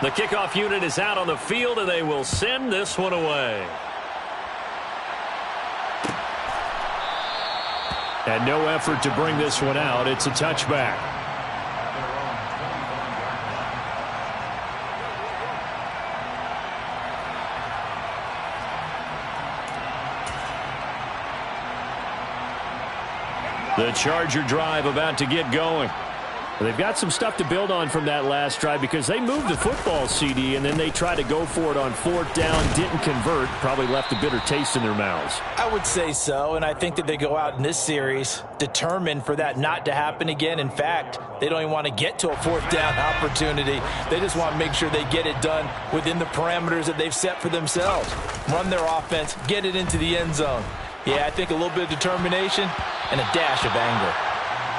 The kickoff unit is out on the field, and they will send this one away. And no effort to bring this one out. It's a touchback. The Charger drive about to get going. They've got some stuff to build on from that last drive because they moved the football, CD, and then they tried to go for it on fourth down, didn't convert, probably left a bitter taste in their mouths. I would say so, and I think that they go out in this series determined for that not to happen again. In fact, they don't even want to get to a fourth down opportunity. They just want to make sure they get it done within the parameters that they've set for themselves. Run their offense, get it into the end zone. Yeah, I think a little bit of determination and a dash of anger.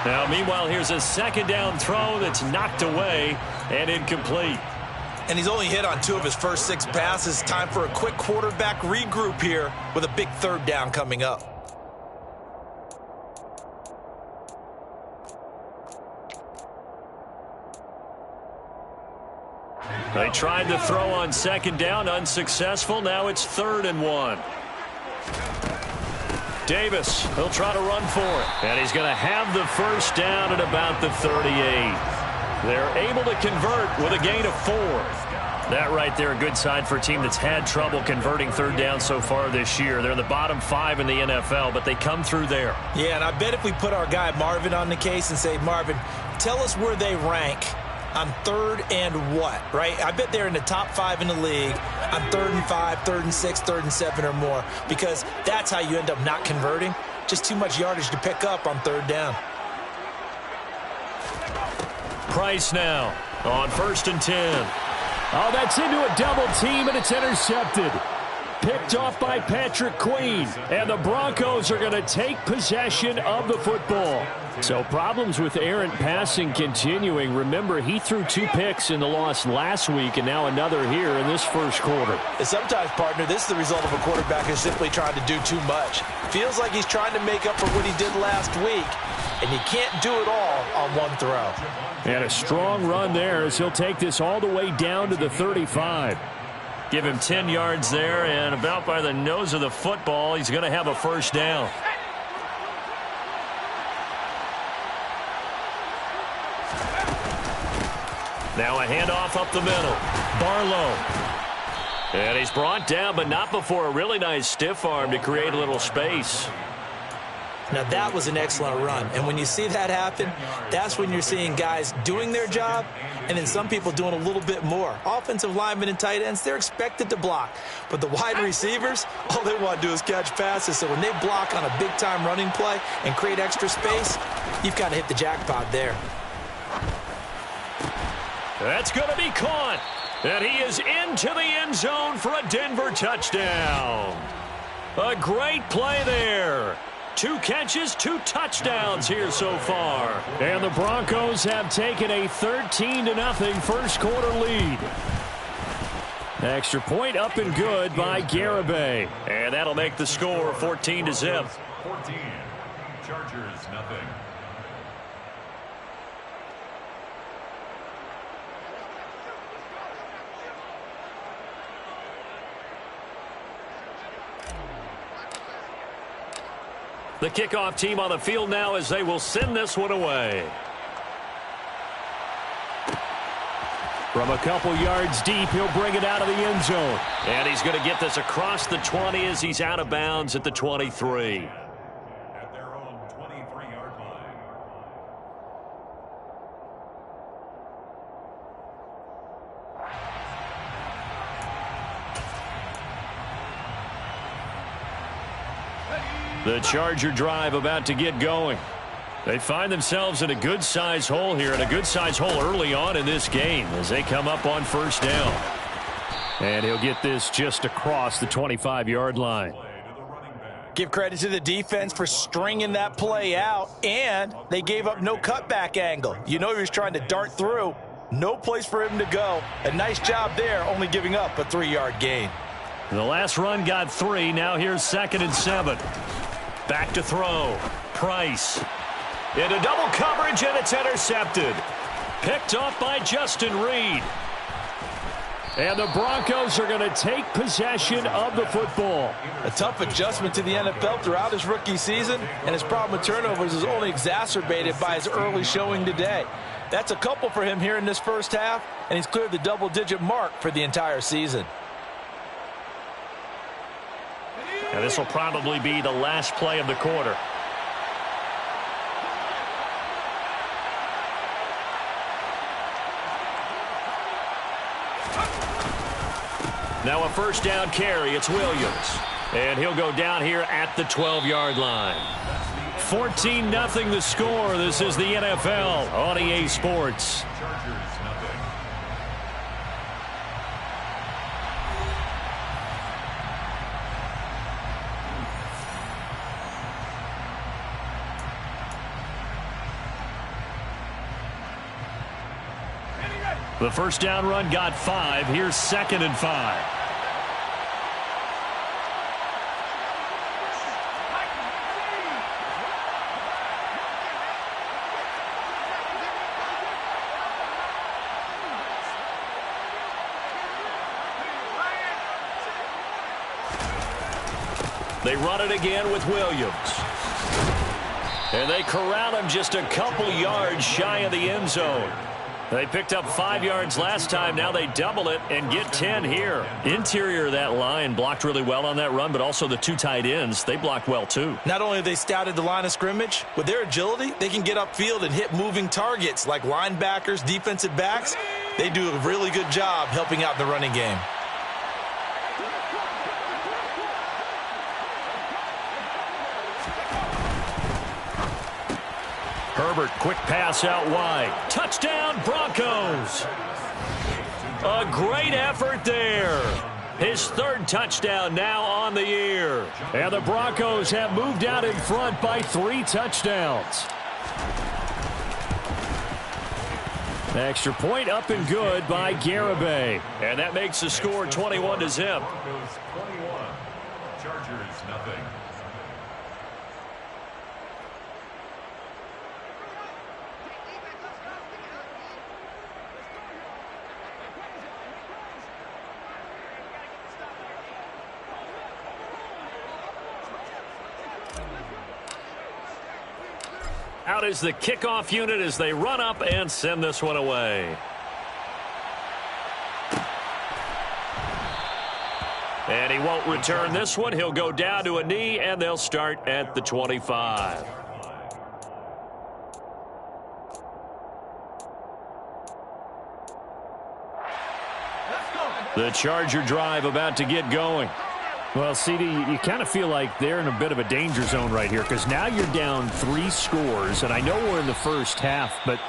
Now, meanwhile, here's a second down throw that's knocked away and incomplete. And he's only hit on 2 of his first 6 passes. Time for a quick quarterback regroup here with a big third down coming up. They tried to throw on second down, unsuccessful. Now it's 3rd and 1. Davis, he'll try to run for it. And he's going to have the first down at about the 38. They're able to convert with a gain of 4. That right there, a good sign for a team that's had trouble converting third down so far this year. They're in the bottom 5 in the NFL, but they come through there. Yeah, and I bet if we put our guy Marvin on the case and say, Marvin, tell us where they rank on 3rd and what, right? I bet they're in the top 5 in the league on 3rd and 5, 3rd and 6, 3rd and 7 or more, because that's how you end up not converting. Just too much yardage to pick up on 3rd down. Price now on 1st and 10. Oh, that's into a double team, and it's intercepted. Picked off by Patrick Queen, and the Broncos are going to take possession of the football. So problems with errant passing continuing. Remember, he threw 2 picks in the loss last week, and now another here in this first quarter. And sometimes, partner, this is the result of a quarterback who's simply trying to do too much. Feels like he's trying to make up for what he did last week, and you can't do it all on one throw. And a strong run there as he'll take this all the way down to the 35. Give him 10 yards there, and about by the nose of the football, he's going to have a first down. Now a handoff up the middle. Barlow. And he's brought down, but not before a really nice stiff arm to create a little space. Now, that was an excellent run. And when you see that happen, that's when you're seeing guys doing their job and then some people doing a little bit more. Offensive linemen and tight ends, they're expected to block. But the wide receivers, all they want to do is catch passes. So when they block on a big-time running play and create extra space, you've got to hit the jackpot there. That's going to be caught. And he is into the end zone for a Denver touchdown. A great play there. 2 catches, 2 touchdowns here so far. And the Broncos have taken a 13-0 first quarter lead. Extra point up and good by Garibay. And that'll make the score 14-0. 14. Chargers, nothing. The kickoff team on the field now as they will send this one away. From a couple yards deep, he'll bring it out of the end zone. And he's going to get this across the 20 as he's out of bounds at the 23. At their own 23-yard line. The Charger drive about to get going. They find themselves in a good-sized hole here, and a good-sized hole early on in this game as they come up on first down. And he'll get this just across the 25-yard line. Give credit to the defense for stringing that play out, and they gave up no cutback angle. You know he was trying to dart through. No place for him to go. A nice job there, only giving up a 3-yard gain. The last run got 3. Now here's 2nd and 7. Back to throw. Price. Into double coverage, and it's intercepted. Picked off by Justin Reed. And the Broncos are going to take possession of the football. A tough adjustment to the NFL throughout his rookie season, and his problem with turnovers is only exacerbated by his early showing today. That's a couple for him here in this first half, and he's cleared the double-digit mark for the entire season. And this will probably be the last play of the quarter. Now a first down carry. It's Williams. And he'll go down here at the 12-yard line. 14-0 the score. This is the NFL on EA Sports. The first down run got 5. Here's 2nd and 5. They run it again with Williams. And they corral him just a couple yards shy of the end zone. They picked up 5 yards last time. Now they double it and get 10 here. Interior of that line blocked really well on that run, but also the 2 tight ends, they blocked well too. Not only have they scouted the line of scrimmage, with their agility, they can get upfield and hit moving targets like linebackers, defensive backs. They do a really good job helping out the running game. Herbert, quick pass out wide. Touchdown, Broncos. A great effort there. His 3rd touchdown now on the year. And the Broncos have moved out in front by 3 touchdowns. Extra point up and good by Garibay. And that makes the score 21-0. Broncos 21, Chargers nothing. Out is the kickoff unit as they run up and send this one away. And he won't return this one. He'll go down to a knee, and they'll start at the 25. The Charger drive about to get going. Well, CD, you kind of feel like they're in a bit of a danger zone right here because now you're down 3 scores, and I know we're in the first half, but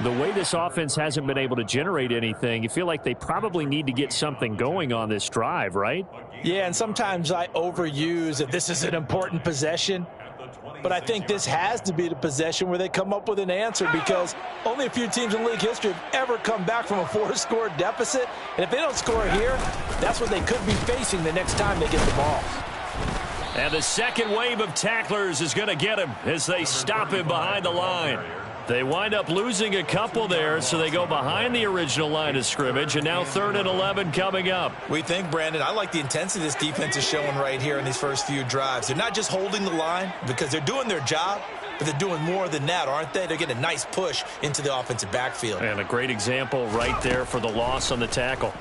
the way this offense hasn't been able to generate anything, you feel like they probably need to get something going on this drive, right? Yeah, and sometimes I overuse that this is an important possession, but I think this has to be the possession where they come up with an answer because only a few teams in league history have ever come back from a 4-score deficit. And if they don't score here, that's what they could be facing the next time they get the ball. And the second wave of tacklers is going to get him as they stop him behind the line. They wind up losing a couple there, so they go behind the original line of scrimmage, and now 3rd and 11 coming up. We think, Brandon, I like the intensity this defense is showing right here in these first few drives. They're not just holding the line because they're doing their job, but they're doing more than that, aren't they? They're getting a nice push into the offensive backfield. And a great example right there for the loss on the tackle.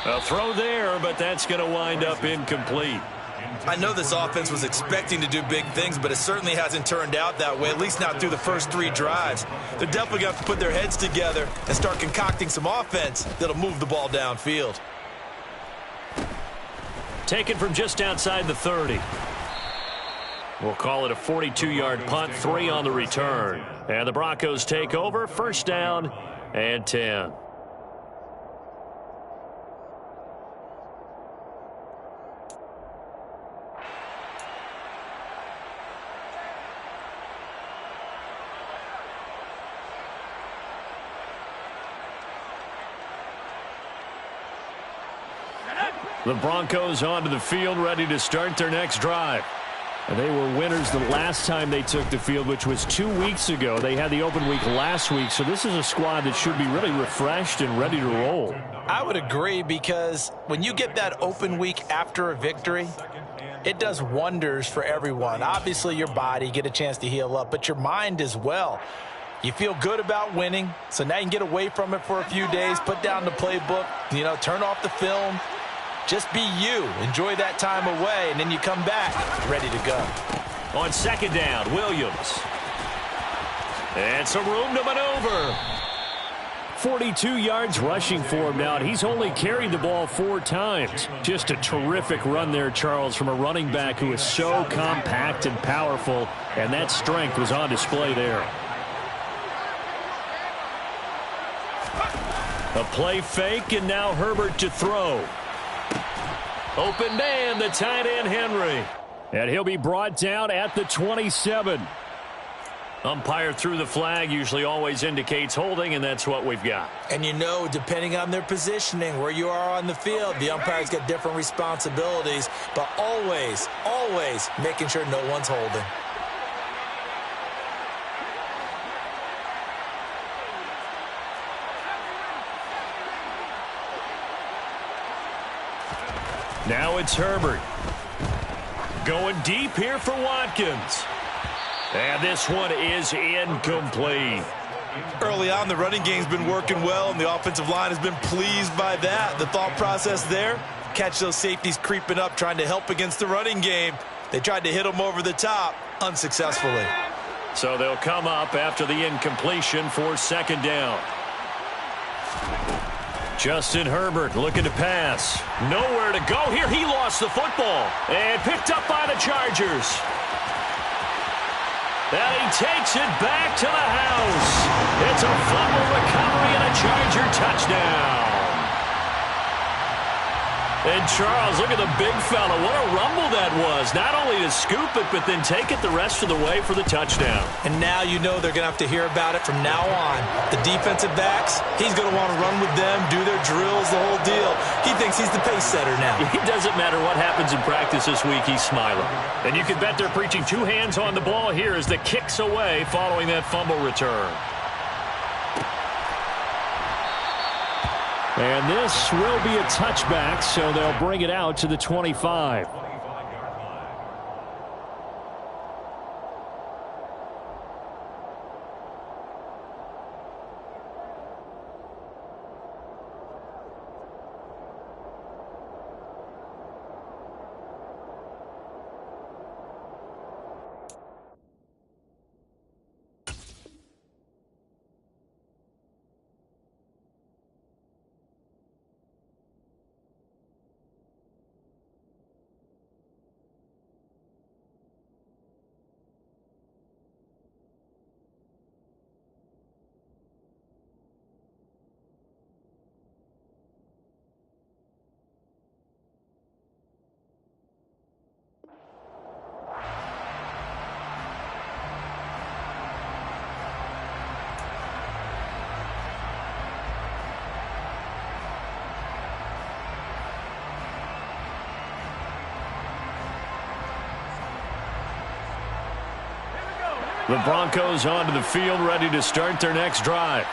A throw there, but that's going to wind up incomplete. I know this offense was expecting to do big things, but it certainly hasn't turned out that way, at least not through the first 3 drives. They're definitely going to have to put their heads together and start concocting some offense that'll move the ball downfield. Taken from just outside the 30. We'll call it a 42-yard punt, 3 on the return. And the Broncos take over, first down and 10. The Broncos onto the field, ready to start their next drive. And they were winners the last time they took the field, which was 2 weeks ago. They had the open week last week, so this is a squad that should be really refreshed and ready to roll. I would agree, because when you get that open week after a victory, it does wonders for everyone. Obviously, your body, get a chance to heal up, but your mind as well. You feel good about winning, so now you can get away from it for a few days, put down the playbook, turn off the film. Just be you. Enjoy that time away, and then you come back ready to go. On second down, Williams. And some room to maneuver. 42 yards rushing for him now, and he's only carried the ball 4 times. Just a terrific run there, Charles, from a running back who is so compact and powerful, and that strength was on display there. A play fake, and now Herbert to throw. Open man, the tight end, Henry. And he'll be brought down at the 27. Umpire threw the flag, usually always indicates holding, and that's what we've got. And depending on their positioning, where you are on the field, the umpire's got different responsibilities, but always, always making sure no one's holding. Now it's Herbert. Going deep here for Watkins. And this one is incomplete. Early on, the running game's been working well, and the offensive line has been pleased by that. The thought process there, catch those safeties creeping up, trying to help against the running game. They tried to hit them over the top, unsuccessfully. So they'll come up after the incompletion for second down. Justin Herbert looking to pass. Nowhere to go here. He lost the football and picked up by the Chargers. And he takes it back to the house. It's a fumble recovery and a Charger touchdown. And Charles, look at the big fella. What a rumble that was. Not only to scoop it, but then take it the rest of the way for the touchdown. And now they're going to have to hear about it from now on. The defensive backs, he's going to want to run with them, do their drills, the whole deal. He thinks he's the pace setter now. It doesn't matter what happens in practice this week, he's smiling. And you can bet they're preaching 2 hands on the ball here as the kick's away following that fumble return. And this will be a touchback, so they'll bring it out to the 25. The Broncos onto the field, ready to start their next drive.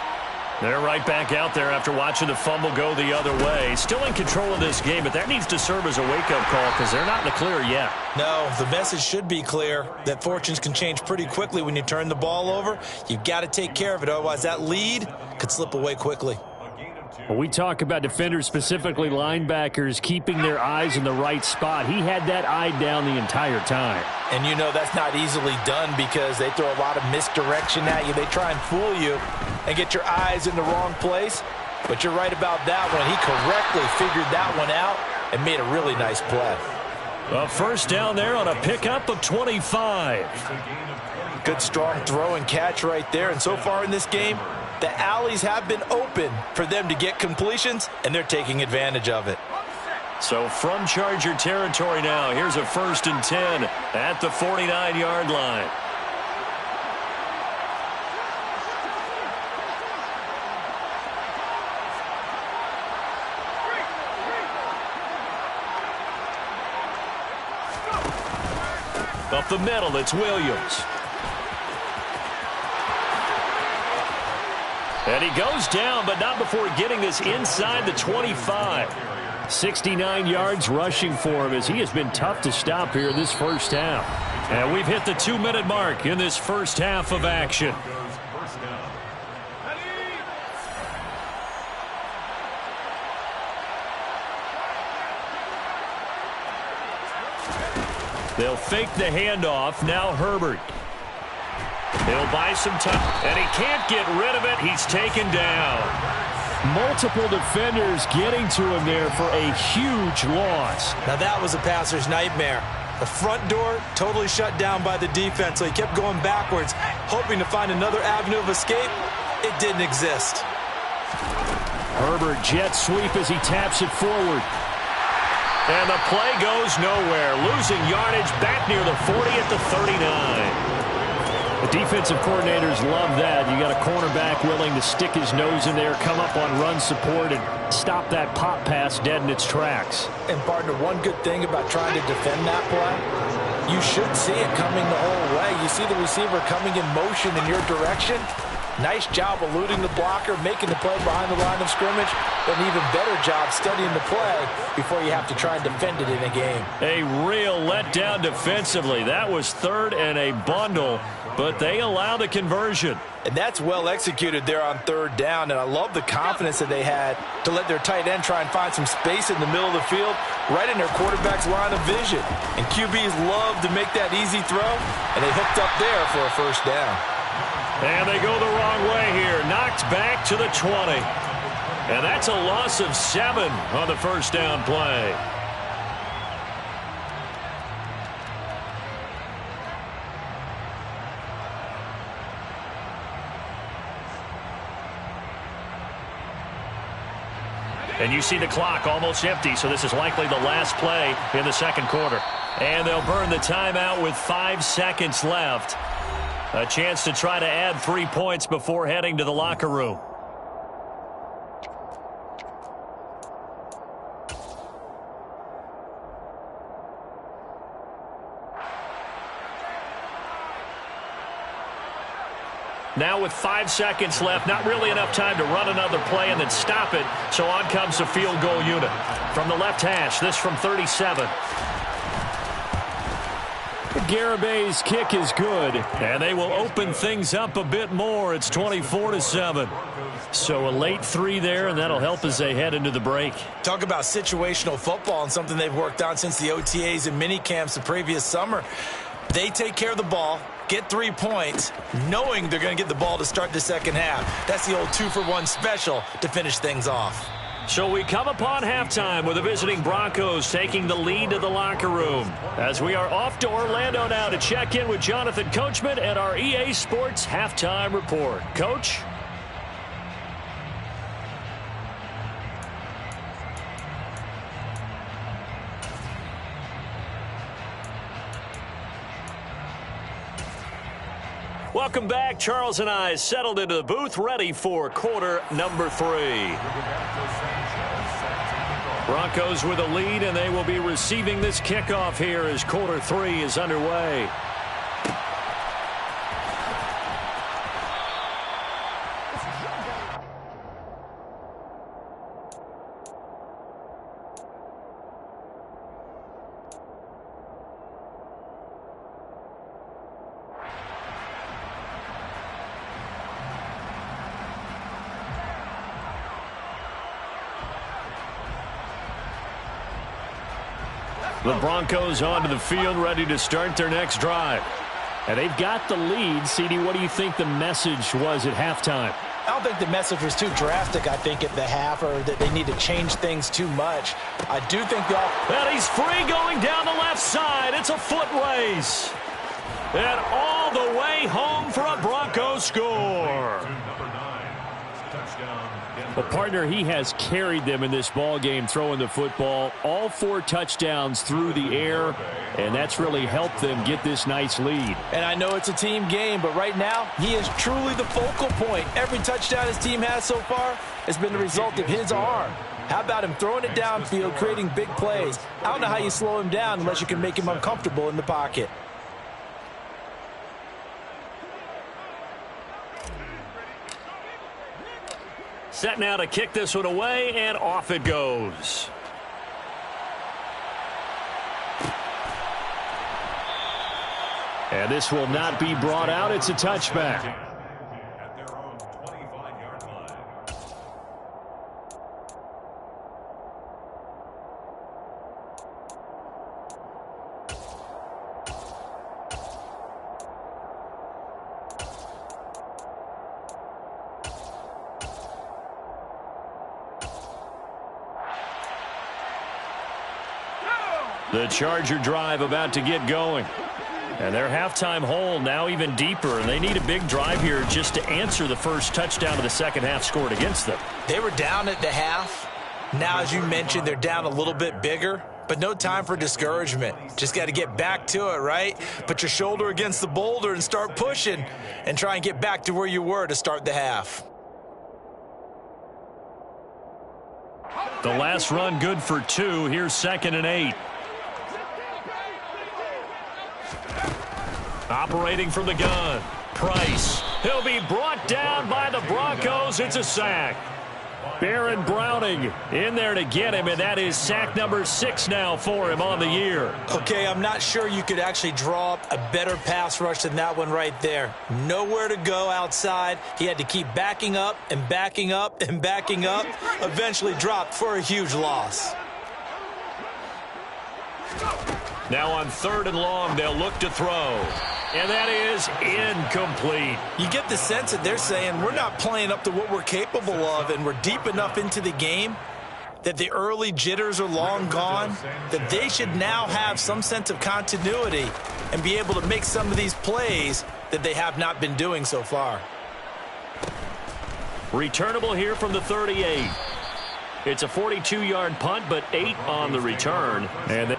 They're right back out there after watching the fumble go the other way. Still in control of this game, but that needs to serve as a wake-up call because they're not in the clear yet. No, the message should be clear that fortunes can change pretty quickly when you turn the ball over. You've got to take care of it, otherwise that lead could slip away quickly. Well, we talk about defenders, specifically linebackers, keeping their eyes in the right spot. He had that eye down the entire time. And that's not easily done because they throw a lot of misdirection at you. They try and fool you and get your eyes in the wrong place. But you're right about that one. He correctly figured that one out and made a really nice play. A first down there on a pickup of 25. Good strong throw and catch right there. And so far in this game, the alleys have been open for them to get completions, and they're taking advantage of it. So from Charger territory now, here's a 1st and 10 at the 49-yard line. A Up the middle, it's Williams. And he goes down, but not before getting this inside the 25. 69 yards rushing for him as he has been tough to stop here this first half. And we've hit the 2-minute mark in this first half of action. They'll fake the handoff. Now Herbert. He'll buy some time, and he can't get rid of it. He's taken down. Multiple defenders getting to him there for a huge loss. Now that was a passer's nightmare. The front door totally shut down by the defense, so he kept going backwards, hoping to find another avenue of escape. It didn't exist. Herbert jet sweep as he taps it forward. And the play goes nowhere. Losing yardage back near the 40 at the 39. The defensive coordinators love that. You got a cornerback willing to stick his nose in there, come up on run support, and stop that pop pass dead in its tracks. And, partner, one good thing about trying to defend that play, you should see it coming the whole way. You see the receiver coming in motion in your direction. Nice job eluding the blocker, making the play behind the line of scrimmage, but an even better job studying the play before you have to try and defend it in a game. A real letdown defensively. That was third and a bundle, but they allow the conversion. And that's well executed there on third down, and I love the confidence that they had to let their tight end try and find some space in the middle of the field, right in their quarterback's line of vision. And QBs love to make that easy throw, and they hooked up there for a first down. And they go the wrong way here. Knocked back to the 20. And that's a loss of 7 on the first down play. And you see the clock almost empty, so this is likely the last play in the second quarter. And they'll burn the timeout with 5 seconds left. A chance to try to add 3 points before heading to the locker room. Now with 5 seconds left, not really enough time to run another play and then stop it, so on comes the field goal unit. From the left hash, this from 37. Garabay's kick is good. And they will open things up a bit more. It's 24-7. So a late 3 there, and that'll help as they head into the break. Talk about situational football and something they've worked on since the OTAs and mini camps the previous summer. They take care of the ball, get 3 points, knowing they're going to get the ball to start the second half. That's the old 2-for-1 special to finish things off. So we come upon halftime with the visiting Broncos taking the lead to the locker room. As we are off to Orlando now to check in with Jonathan Coachman and our EA Sports Halftime Report. Coach? Welcome back. Charles and I settled into the booth, ready for quarter number 3. Broncos with a lead, and they will be receiving this kickoff here as quarter 3 is underway. The Broncos onto the field, ready to start their next drive. And they've got the lead. CD, what do you think the message was at halftime? I don't think the message was too drastic, I think, at the half, or that they need to change things too much. I do think and he's free going down the left side. It's a foot race. And all the way home for a Broncos score. Well, partner, he has carried them in this ball game, throwing the football. All 4 touchdowns through the air, and that's really helped them get this nice lead. And I know it's a team game, but right now, he is truly the focal point. Every touchdown his team has so far has been the result of his arm. How about him throwing it downfield, creating big plays? I don't know how you slow him down unless you can make him uncomfortable in the pocket. Set now to kick this one away, and off it goes. And this will not be brought out. It's a touchback. At their own 25-yard line. The Charger drive about to get going. And their halftime hole now even deeper, and they need a big drive here just to answer the first touchdown of the second half scored against them. They were down at the half. Now, as you mentioned, they're down a little bit bigger, but no time for discouragement. Just got to get back to it, right? Put your shoulder against the boulder and start pushing and try and get back to where you were to start the half. The last run good for 2. Here's 2nd and 8. Operating from the gun, Price. He'll be brought down by the Broncos. It's a sack. Baron Browning in there to get him, and that is sack number 6 now for him on the year. Okay, I'm not sure you could actually draw up a better pass rush than that one right there. Nowhere to go outside. He had to keep backing up and backing up and backing up. Eventually dropped for a huge loss. Now on 3rd and long, they'll look to throw. And that is incomplete. You get the sense that they're saying we're not playing up to what we're capable of, and we're deep enough into the game that the early jitters are long gone, that they should now have some sense of continuity and be able to make some of these plays that they have not been doing so far. Returnable here from the 38. It's a 42-yard punt, but 8 on the return. And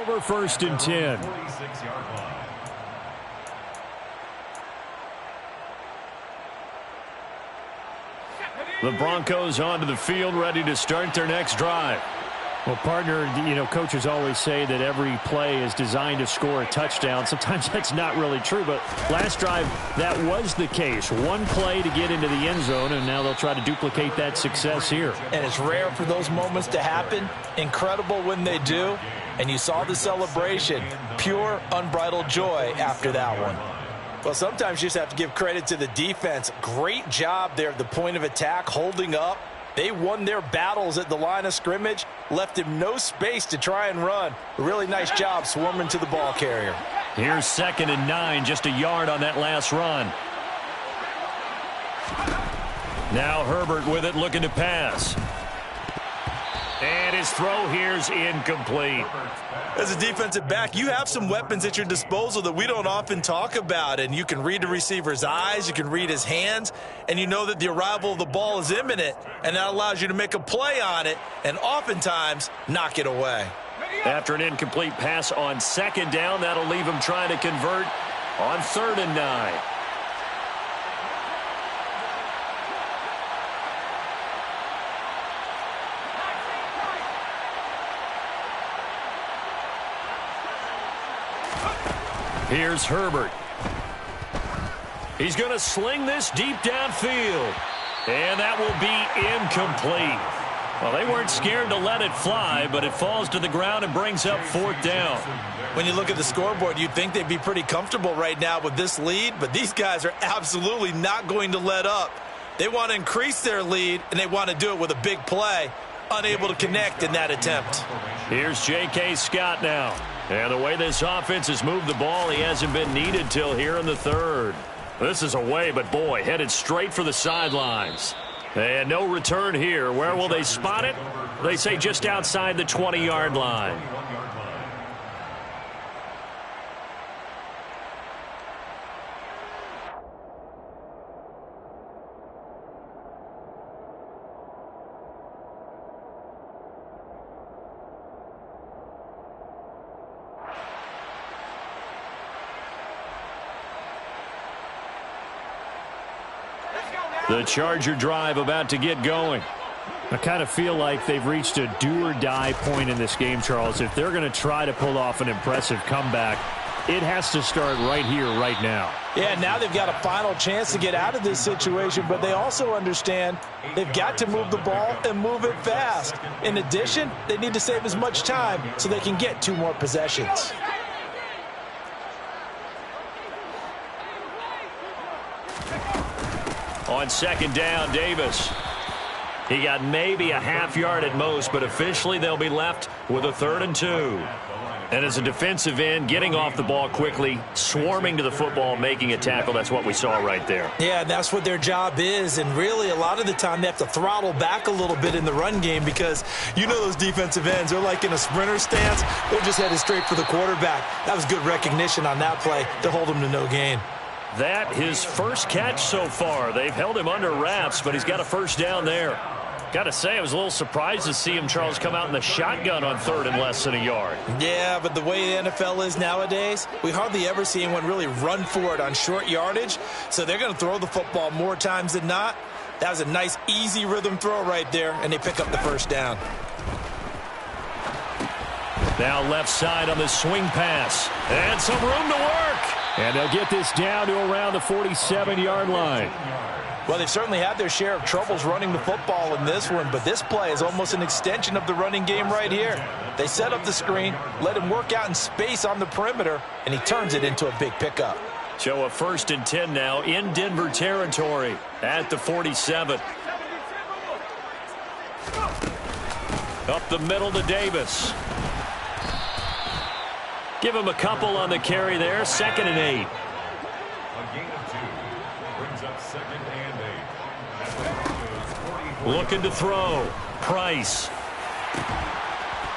over 1st and 10. 46-yard line. The Broncos onto the field, ready to start their next drive. Well, partner, you know, coaches always say that every play is designed to score a touchdown. Sometimes that's not really true, but last drive, that was the case. One play to get into the end zone, and now they'll try to duplicate that success here. And it's rare for those moments to happen. Incredible when they do. And you saw the celebration. Pure, unbridled joy after that one. Well, sometimes you just have to give credit to the defense. Great job there at the point of attack, holding up. They won their battles at the line of scrimmage, left him no space to try and run. A really nice job swarming to the ball carrier. Here's 2nd and 9, just a yard on that last run. Now Herbert with it, looking to pass. And his throw here's incomplete. As a defensive back, you have some weapons at your disposal that we don't often talk about, and you can read the receiver's eyes, you can read his hands, and you know that the arrival of the ball is imminent, and that allows you to make a play on it and oftentimes knock it away. After an incomplete pass on 2nd down, that'll leave him trying to convert on 3rd and 9. Here's Herbert. He's going to sling this deep downfield. And that will be incomplete. Well, they weren't scared to let it fly, but it falls to the ground and brings up 4th down. When you look at the scoreboard, you'd think they'd be pretty comfortable right now with this lead, but these guys are absolutely not going to let up. They want to increase their lead, and they want to do it with a big play. Unable to connect in that attempt. Here's J.K. Scott now. And the way this offense has moved the ball, he hasn't been needed till here in the 3rd. This is away, but boy, headed straight for the sidelines. And no return here. Where will they spot it? They say just outside the 20-yard line. The Charger drive about to get going. I kind of feel like they've reached a do-or-die point in this game, Charles. If they're going to try to pull off an impressive comeback, it has to start right here, right now. Yeah, now they've got a final chance to get out of this situation, but they also understand they've got to move the ball and move it fast. In addition, they need to save as much time so they can get 2 more possessions. On second down, Davis. He got maybe a half yard at most, but officially they'll be left with a 3rd and 2. And as a defensive end, getting off the ball quickly, swarming to the football, making a tackle, that's what we saw right there. Yeah, that's what their job is, and really a lot of the time they have to throttle back a little bit in the run game because you know those defensive ends, they're like in a sprinter stance. They're just headed straight for the quarterback. That was good recognition on that play to hold him to no gain. That his first catch so far. They've held him under wraps, but he's got a 1st down there. Got to say, I was a little surprised to see him, Charles, come out in the shotgun on 3rd and less than a yard. Yeah, but the way the NFL is nowadays, we hardly ever see anyone really run for it on short yardage. So they're going to throw the football more times than not. That was a nice, easy rhythm throw right there, and they pick up the 1st down. Now left side on the swing pass. And some room to work. And they'll get this down to around the 47-yard line. Well, they've certainly had their share of troubles running the football in this one, but this play is almost an extension of the running game right here. They set up the screen, let him work out in space on the perimeter, and he turns it into a big pickup. So a 1st and 10 now in Denver territory at the 47. Up the middle to Davis. Give him a couple on the carry there. 2nd and 8. A gain of 2 brings up 2nd and 8. Looking to throw. Price.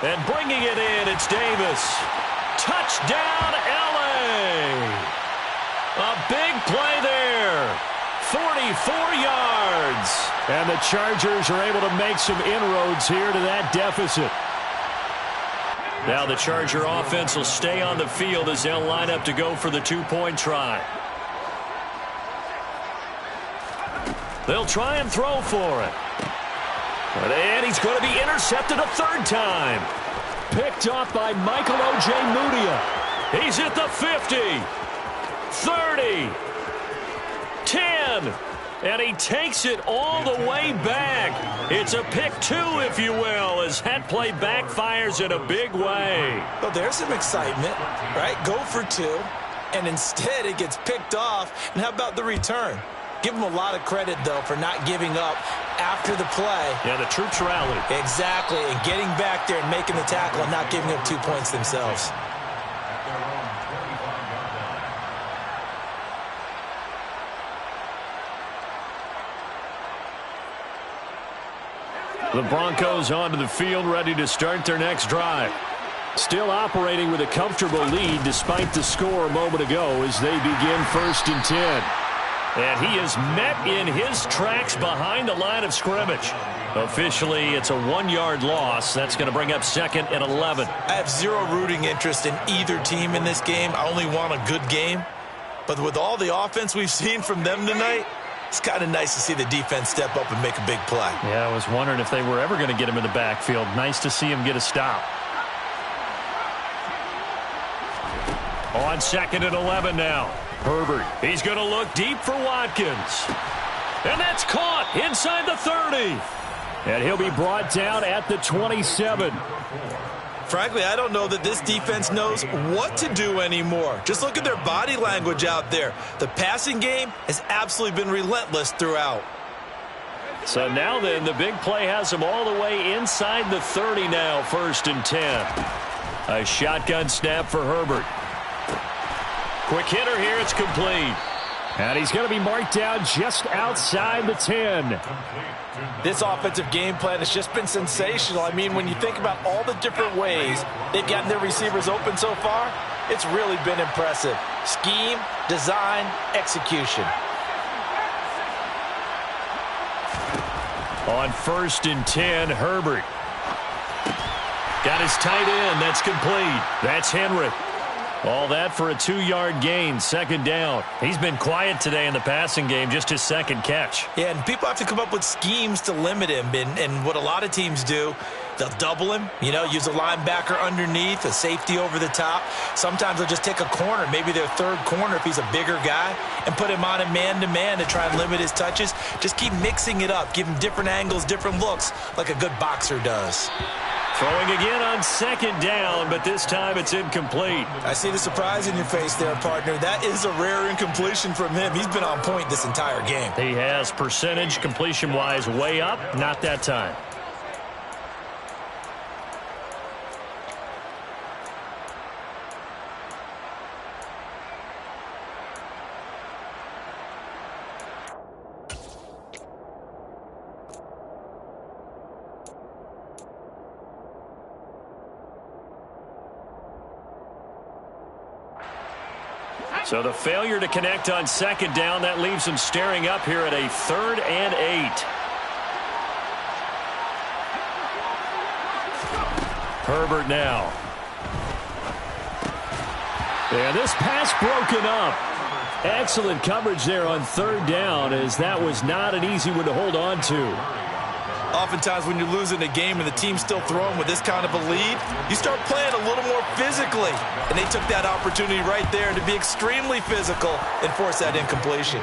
And bringing it in, it's Davis. Touchdown, L.A. A big play there. 44 yards. And the Chargers are able to make some inroads here to that deficit. Now the Charger offense will stay on the field as they'll line up to go for the 2-point try. They'll try and throw for it. And he's going to be intercepted a 3rd time. Picked off by Michael O.J. Mudia. He's at the 50. 30. 10. And he takes it all the way back. It's a pick 2, if you will, as that play backfires in a big way. Well, there's some excitement, right? Go for 2, and instead it gets picked off. And how about the return? Give him a lot of credit, though, for not giving up after the play. Yeah, the troops rallied. Exactly, and getting back there and making the tackle and not giving up 2 points themselves. The Broncos onto the field, ready to start their next drive. Still operating with a comfortable lead despite the score a moment ago as they begin 1st and 10. And he is met in his tracks behind the line of scrimmage. Officially, it's a 1-yard loss. That's going to bring up 2nd and 11. I have zero rooting interest in either team in this game. I only want a good game. But with all the offense we've seen from them tonight, it's kind of nice to see the defense step up and make a big play. Yeah, I was wondering if they were ever going to get him in the backfield. Nice to see him get a stop. On 2nd and 11 now. Herbert, he's going to look deep for Watkins. And that's caught inside the 30. And he'll be brought down at the 27. Frankly, I don't know that this defense knows what to do anymore. Just look at their body language out there. The passing game has absolutely been relentless throughout. So now then, the big play has them all the way inside the 30 now, 1st and 10. A shotgun snap for Herbert. Quick hitter here, it's complete. And he's going to be marked down just outside the 10. This offensive game plan has just been sensational. I mean, when you think about all the different ways they've gotten their receivers open so far, it's really been impressive. Scheme, design, execution. On 1st and 10, Herbert. Got his tight end. That's complete. That's Henry. All that for a 2-yard gain, second down. He's been quiet today in the passing game, just his second catch. Yeah, and people have to come up with schemes to limit him. And what a lot of teams do, they'll double him, use a linebacker underneath, a safety over the top. Sometimes they'll just take a corner, maybe their third corner if he's a bigger guy, and put him on a man-to-man to try and limit his touches. Just keep mixing it up, give him different angles, different looks, like a good boxer does. Throwing again on second down, but this time it's incomplete. I see the surprise in your face there, partner. That is a rare incompletion from him. He's been on point this entire game. He has percentage completion-wise way up, not that time. So the failure to connect on second down, that leaves him staring up here at a 3rd and 8. Herbert now. And this pass broken up. Excellent coverage there on 3rd down, as that was not an easy one to hold on to. Oftentimes when you're losing a game and the team's still throwing with this kind of a lead, you start playing a little more physically. And they took that opportunity right there to be extremely physical and force that incompletion.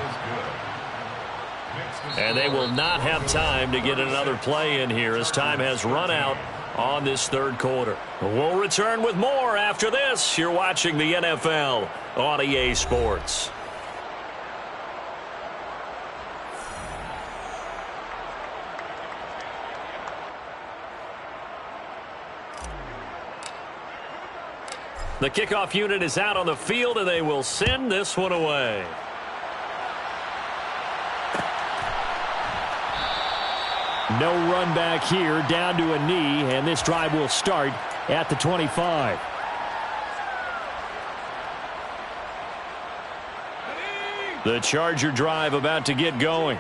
And they will not have time to get another play in here as time has run out on this 3rd quarter. We'll return with more after this. You're watching the NFL on EA Sports. The kickoff unit is out on the field, and they will send this one away. No run back here, down to a knee, and this drive will start at the 25. The Charger drive about to get going.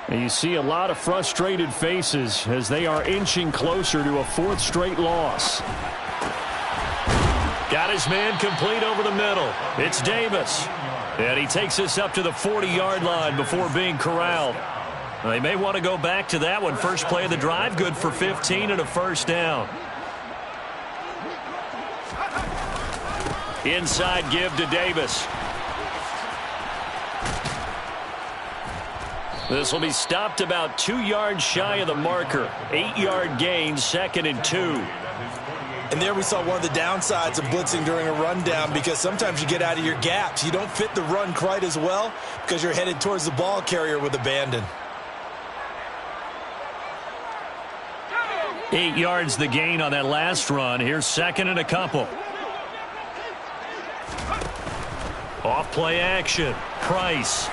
And you see a lot of frustrated faces as they are inching closer to a 4th straight loss. Got his man complete over the middle. It's Davis. And he takes us up to the 40-yard line before being corralled. They may want to go back to that one. First play of the drive, good for 15 and a first down. Inside give to Davis. This will be stopped about 2 yards shy of the marker. 8-yard gain, 2nd and 2. And there we saw one of the downsides of blitzing during a rundown, because sometimes you get out of your gaps. You don't fit the run quite as well because you're headed towards the ball carrier with abandon. 8 yards the gain on that last run. Here's 2nd and a couple. Off play action. Price.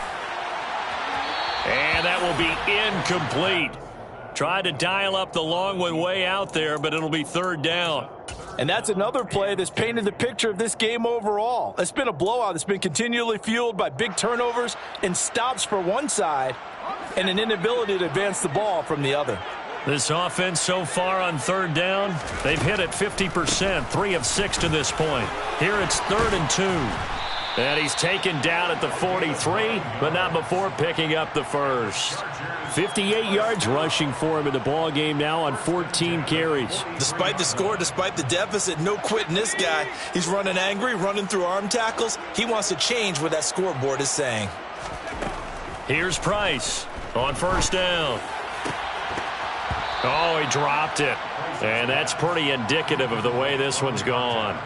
And that will be incomplete. Tried to dial up the long one way out there, but it'll be 3rd down. And that's another play that's painted the picture of this game overall. It's been a blowout that's been continually fueled by big turnovers and stops for one side and an inability to advance the ball from the other. This offense so far on 3rd down, they've hit it 50%, 3 of 6 to this point. Here it's 3rd and 2. And he's taken down at the 43, but not before picking up the first. 58 yards rushing for him in the ball game now on 14 carries. Despite the score, despite the deficit, no quitting this guy. He's running angry, running through arm tackles. He wants to change what that scoreboard is saying. Here's Price on 1st down. Oh, he dropped it. And that's pretty indicative of the way this one's gone.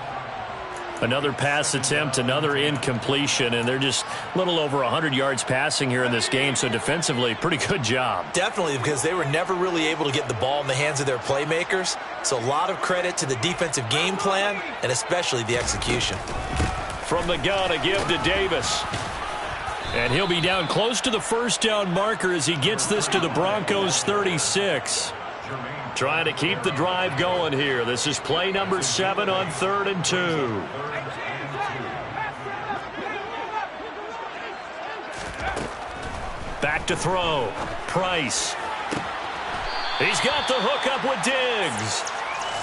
Another pass attempt, another incompletion, and they're just a little over 100 yards passing here in this game, so defensively, pretty good job. Definitely, because they were never really able to get the ball in the hands of their playmakers, so a lot of credit to the defensive game plan and especially the execution. From the gun, a give to Davis. And he'll be down close to the 1st down marker as he gets this to the Broncos' 36. Trying to keep the drive going here. This is play number 7 on 3rd and 2. Back to throw. Price. He's got the hook up with Diggs.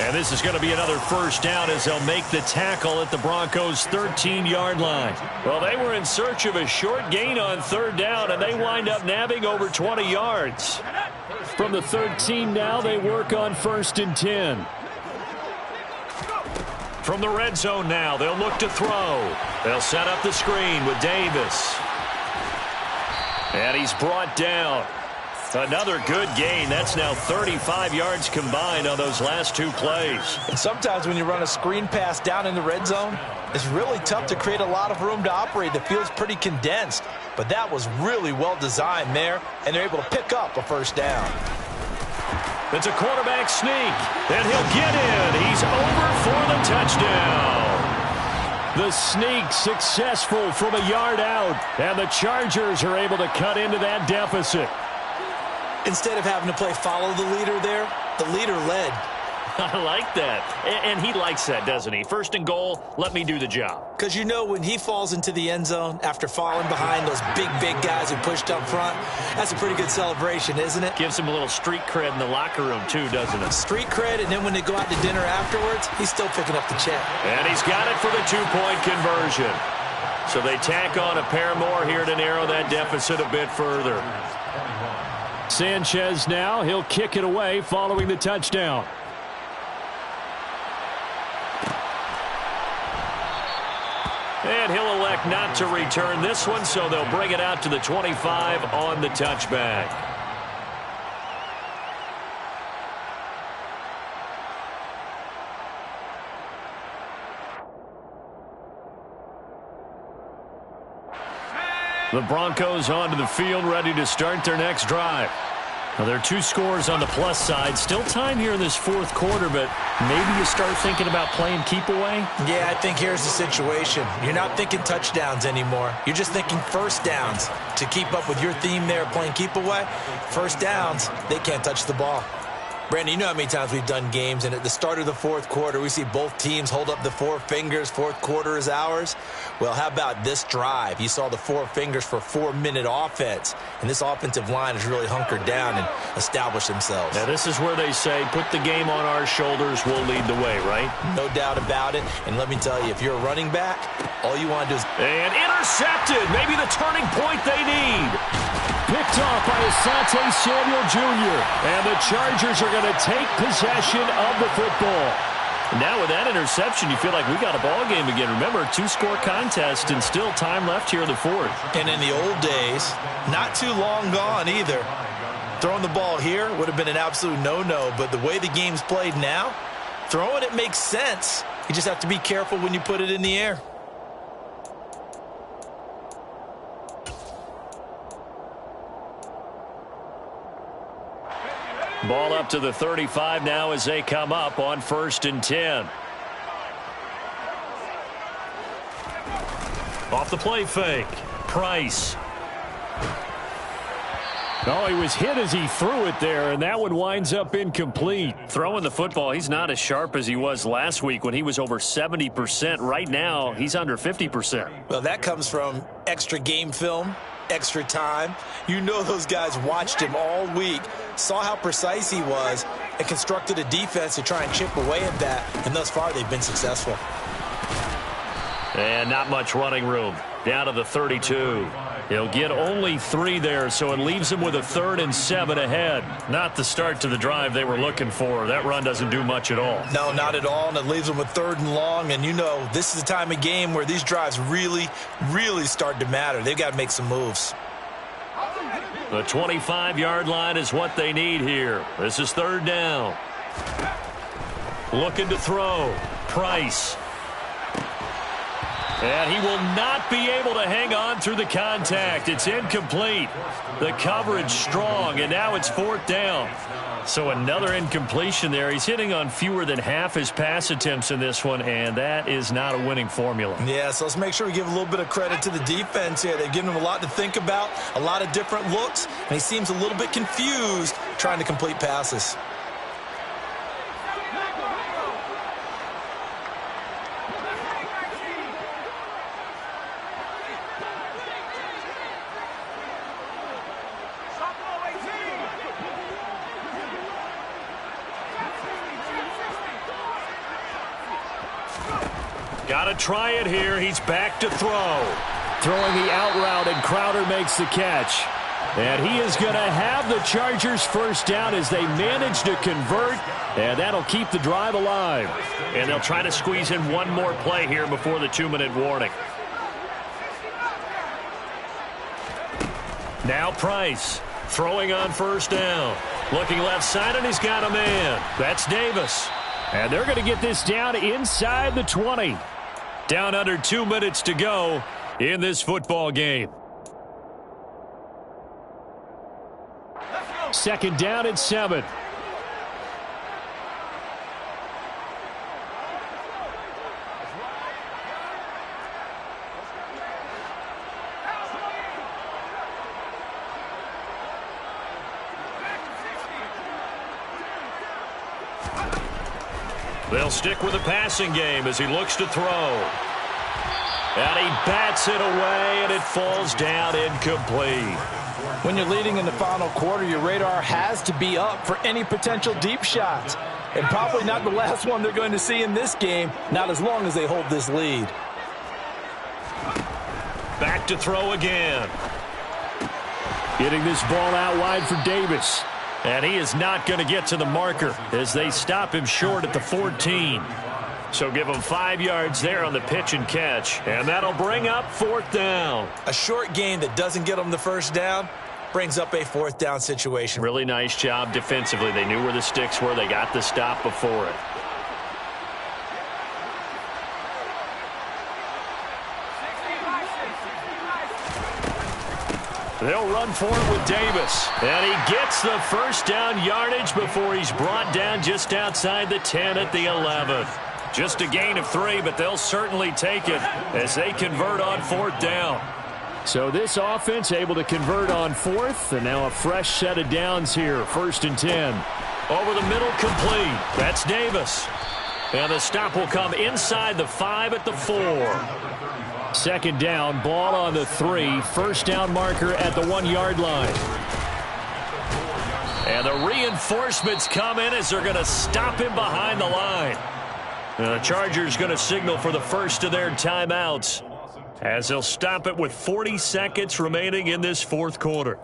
And this is going to be another first down as they'll make the tackle at the Broncos' 13-yard line. Well, they were in search of a short gain on third down, and they wind up nabbing over 20 yards. From the 13 now, they work on 1st and 10. From the red zone now, they'll look to throw. They'll set up the screen with Davis. And he's brought down. Another good gain. That's now 35 yards combined on those last 2 plays. And sometimes when you run a screen pass down in the red zone, it's really tough to create a lot of room to operate. The field's pretty condensed. But that was really well designed there, and they're able to pick up a first down. It's a quarterback sneak, and he'll get in. He's over for the touchdown. The sneak successful from a yard out, and the Chargers are able to cut into that deficit. Instead of having to play follow the leader there, the leader led. I like that. And he likes that, doesn't he? 1st and goal, let me do the job. Because you know when he falls into the end zone after falling behind those big guys who pushed up front, that's a pretty good celebration, isn't it? Gives him a little street cred in the locker room, too, doesn't it? Street cred, and then when they go out to dinner afterwards, he's still picking up the check. And he's got it for the 2-point conversion. So they tack on a pair more here to narrow that deficit a bit further. Sanchez now, he'll kick it away following the touchdown. And he'll elect not to return this one, so they'll bring it out to the 25 on the touchback. The Broncos onto the field, ready to start their next drive. Now, there are 2 scores on the plus side. Still time here in this 4th quarter, but maybe you start thinking about playing keep away? Yeah, I think here's the situation. You're not thinking touchdowns anymore. You're just thinking first downs. To keep up with your theme there, playing keep away, first downs, they can't touch the ball. Brandon, you know how many times we've done games, and at the start of the 4th quarter, we see both teams hold up the 4 fingers, 4th quarter is ours. Well, how about this drive? You saw the 4 fingers for 4-minute offense, and this offensive line has really hunkered down and established themselves. Now, this is where they say, put the game on our shoulders, we'll lead the way, right? No doubt about it, and let me tell you, if you're a running back, all you want to do is... And intercepted! Maybe the turning point they need. Picked off by Asante Samuel Jr. And the Chargers are going to take possession of the football. Now with that interception, you feel like we got a ball game again. Remember, 2-score contest and still time left here in the 4th. And in the old days, not too long gone either. Throwing the ball here would have been an absolute no-no, but the way the game's played now, throwing it makes sense. You just have to be careful when you put it in the air. Ball up to the 35 now as they come up on 1st and 10. Off the play fake. Price. Oh, he was hit as he threw it there, and that one winds up incomplete. Throwing the football, he's not as sharp as he was last week when he was over 70%. Right now, he's under 50%. Well, that comes from extra game film, extra time. You know those guys watched him all week, saw how precise he was, and constructed a defense to try and chip away at that. And thus far, they've been successful. And not much running room. Down to the 32. He'll get only 3 there, so it leaves him with a 3rd and 7 ahead. Not the start to the drive they were looking for. That run doesn't do much at all. No, not at all, and it leaves them with 3rd and long. And you know, this is the time of game where these drives really start to matter. They've got to make some moves. The 25-yard line is what they need here. This is 3rd down. Looking to throw. Price. And he will not be able to hang on through the contact. It's incomplete. The coverage strong, and now it's 4th down. So another incompletion there. He's hitting on fewer than half his pass attempts in this one, and that is not a winning formula. Yeah, so let's make sure we give a little bit of credit to the defense here. They've given him a lot to think about, a lot of different looks, and he seems a little bit confused trying to complete passes. Got to try it here. He's back to throw. Throwing the out route, and Crowder makes the catch. And he is going to have the Chargers first down as they manage to convert, and that'll keep the drive alive. And they'll try to squeeze in one more play here before the 2-minute warning. Now Price throwing on first down. Looking left side, and he's got a man. That's Davis. And they're going to get this down inside the 20. Down under 2 minutes to go in this football game. Second down and 7. They'll stick with the passing game as he looks to throw. And he bats it away, and it falls down incomplete. When you're leading in the final quarter, your radar has to be up for any potential deep shots. And probably not the last one they're going to see in this game, not as long as they hold this lead. Back to throw again. Getting this ball out wide for Davis. And he is not going to get to the marker as they stop him short at the 14. So give him 5 yards there on the pitch and catch. And that'll bring up 4th down. A short gain that doesn't get them the first down brings up a 4th down situation. Really nice job defensively. They knew where the sticks were. They got the stop before it. They'll run for it with Davis. And he gets the first down yardage before he's brought down just outside the 10 at the 11. Just a gain of 3, but they'll certainly take it as they convert on 4th down. So this offense able to convert on 4th, and now a fresh set of downs here. 1st and 10. Over the middle, complete. That's Davis. And the stop will come inside the 5 at the 4. Second down, ball on the 3. First down marker at the 1-yard line. And the reinforcements come in as they're going to stop him behind the line. And the Chargers going to signal for the first of their timeouts as they'll stop it with 40 seconds remaining in this 4th quarter.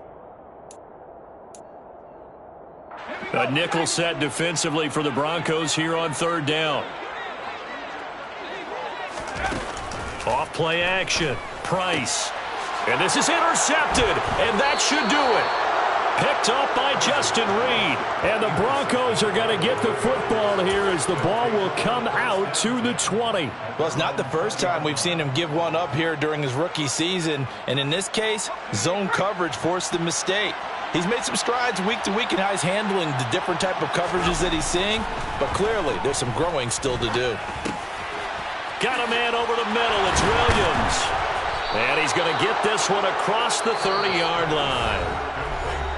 A nickel set defensively for the Broncos here on 3rd down. Off play action. Price. And this is intercepted. And that should do it. Picked off by Justin Reed. And the Broncos are going to get the football here as the ball will come out to the 20. Well, it's not the first time we've seen him give one up here during his rookie season. And in this case, zone coverage forced the mistake. He's made some strides week to week in how he's handling the different type of coverages that he's seeing. But clearly, there's some growing still to do. Got a man over the middle. It's Williams. And he's going to get this one across the 30-yard line.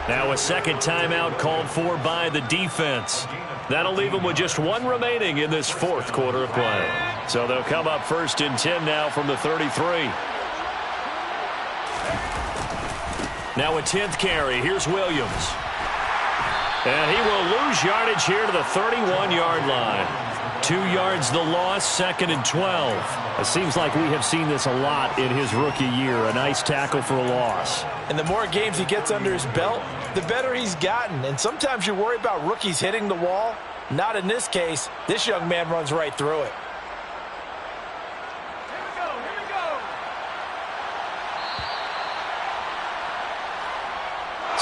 Now a second timeout called for by the defense. That'll leave them with just 1 remaining in this 4th quarter of play. So they'll come up 1st and 10 now from the 33. Now a 10th carry. Here's Williams. And he will lose yardage here to the 31-yard line. 2 yards the loss, 2nd and 12. It seems like we have seen this a lot in his rookie year. A nice tackle for a loss. And the more games he gets under his belt, the better he's gotten. And sometimes you worry about rookies hitting the wall. Not in this case. This young man runs right through it.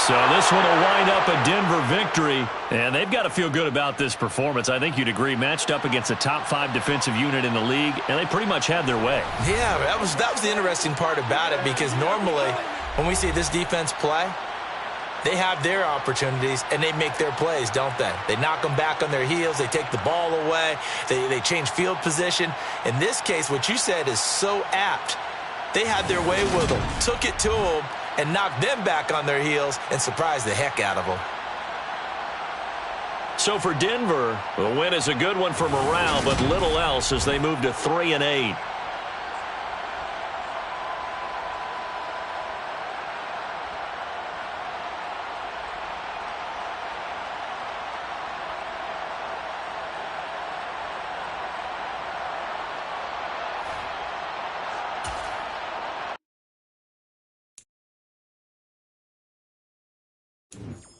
So this one will wind up a Denver victory, and they've got to feel good about this performance. I think you'd agree, matched up against a top 5 defensive unit in the league, and they pretty much had their way. Yeah, that was the interesting part about it, because normally when we see this defense play, they have their opportunities and they make their plays, don't they? They knock them back on their heels. They take the ball away. They change field position. In this case, what you said is so apt. They had their way with them, took it to them, and knocked them back on their heels and surprised the heck out of them. So for Denver, the win is a good one for morale, but little else as they move to 3-8. 2.